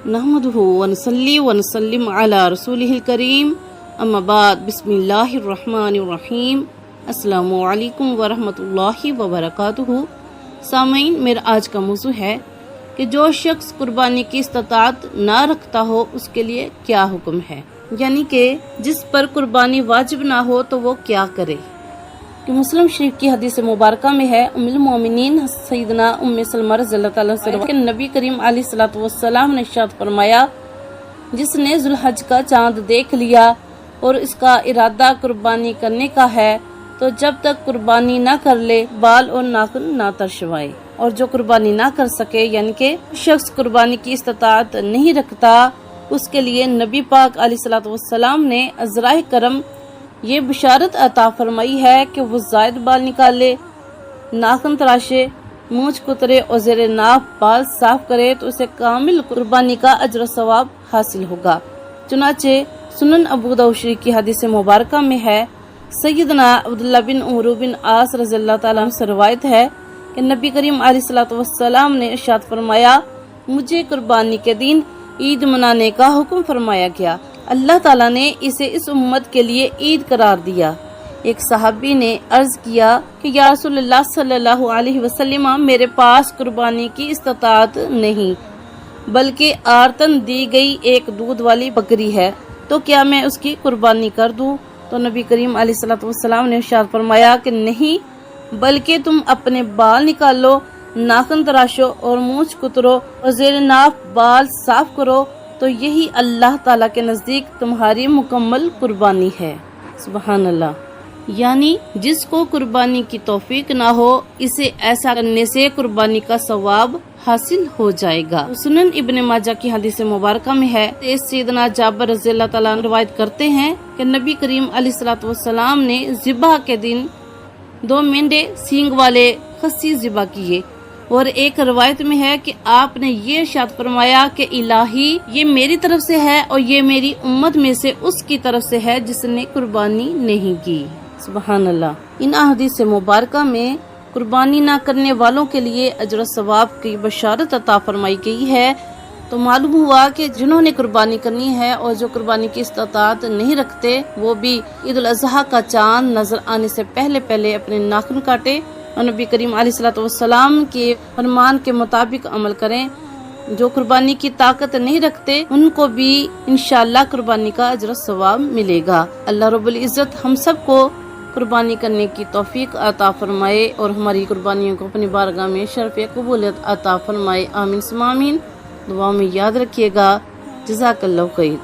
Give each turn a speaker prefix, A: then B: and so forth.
A: नहमदुहु व नसल्ली व नसल्लिम अला रसूलिहिल करीम अम्मा बाद बिस्मिल्लाहिर रहमानिर रहीम अस्सलामु अलैकुम व रहमतुल्लाहि व बरकातुहू। सामीन, मेरा आज का मौजू है कि जो शख्स कुर्बानी की इस्तात ना रखता हो उसके लिए क्या हुक्म है, यानी कि जिस पर कुर्बानी वाजिब ना हो तो वो क्या करे। कि मुस्लिम शरीफ की हदीस मुबारका में है, उम्मुल मोमिनीन सैयदना उम्मे सलमा रज़ियल्लाहु तआला अन्हा के नबी करीम अलैहिस्सलातु वस्सलाम ने इरशाद फरमाया, जिसने जुल्हज का चांद देख लिया और इसका इरादा कुर्बानी करने का है तो जब तक कुर्बानी ना कर ले बाल और नाखून ना तरशवाए। और जो कुर्बानी ना कर सके, यानी कि शख्स कुर्बानी की इस्तात नहीं रखता, उसके लिए नबी पाक अलैहिस्सलातु वस्सलाम ने अज़राए करम ये बिशारत अता फरमाई है कि वो जायद बाल निकाले, नाखून तराशे, मूंछ कुतरे और ज़ेरे नाफ बाल साफ करे तो उसे कामिल कुर्बानी का अजर सवाब हासिल होगा। चुनाचे सुनन अबू दाऊद शरीफ की हदीस मुबारका में है, सैयदना अब्दुल्लाह बिन उमर बिन आस रज़ियल्लाहु तआला अन्हु से रवायत है कि नबी करीम अलैहिस्सलातु वस्सलाम ने इरशाद फरमाया, मुझे कुर्बानी के दिन ईद मनाने का हुक्म फरमाया गया। अल्लाह ताला ने इसे इस उम्मत के लिए ईद करार दिया। एक सहाबी ने अर्ज किया कि या रसूलल्लाह सल्लल्लाहु अलैहि वसल्लम, मेरे पास कुर्बानी की इस्तात नहीं, बल्कि आरतन दी गई एक दूध वाली बकरी है, तो क्या मैं उसकी कुर्बानी कर दूं? तो नबी करीम अलैहिस्सलातु वस्सलाम ने इरशाद फरमाया कि नहीं, बल्कि तुम अपने बाल निकालो, नाखून तराशो और मूंछ कुतरो और ज़ेरे नाफ बाल साफ करो, तो यही अल्लाह ताला के नज़दीक तुम्हारी मुकम्मल कुर्बानी है। सुबहान अल्लाह। यानी जिसको कुर्बानी की तौफीक ना हो, इसे ऐसा करने से कुर्बानी का सवाब हासिल हो जाएगा। सुनन इब्ने माजा की हदीस मुबारका में है, सैयदना जाबिर रज़ियल्लाहु तआला अन्हु रिवायत करते हैं कि नबी करीम अलैहिस्सलातु वस्सलाम ने ज़िबा के दिन 2 मेंढे सींग वाले खस्सी ज़िबा किए, और एक रवायत में है कि आपने ये इरशाद फरमाया कि इलाही, ये मेरी तरफ से है और ये मेरी उम्मत में से उसकी तरफ से है जिसने कुर्बानी नहीं की। सुबहान अल्लाह। इन अहादीस मुबारका में कुर्बानी ना करने वालों के लिए अजर सवाब की बशारत अता फरमाई गई है। तो मालूम हुआ कि जिन्होंने कुर्बानी करनी है और जो कुर्बानी की इस्तात नहीं रखते, वो भी ईद उल अज़हा का चांद नजर आने से पहले पहले अपने नाखून काटे और नबी करीम अलैहिस्सलातु वस्सलाम के फरमान के मुताबिक अमल करें। जो कुर्बानी की ताकत नहीं रखते, उनको भी इंशाअल्लाह कुर्बानी का अजर सवाब मिलेगा। अल्लाह रब्बुल इज्जत हम सबको कुर्बानी करने की तौफीक अता फरमाए और हमारी कुर्बानियों को अपनी बारगाह में शर्फ़ कबूलियत अता फरमाए। आमीन सुम्मा आमीन। दुआ में याद रखिएगा। जज़ाकल्लाहु खैर।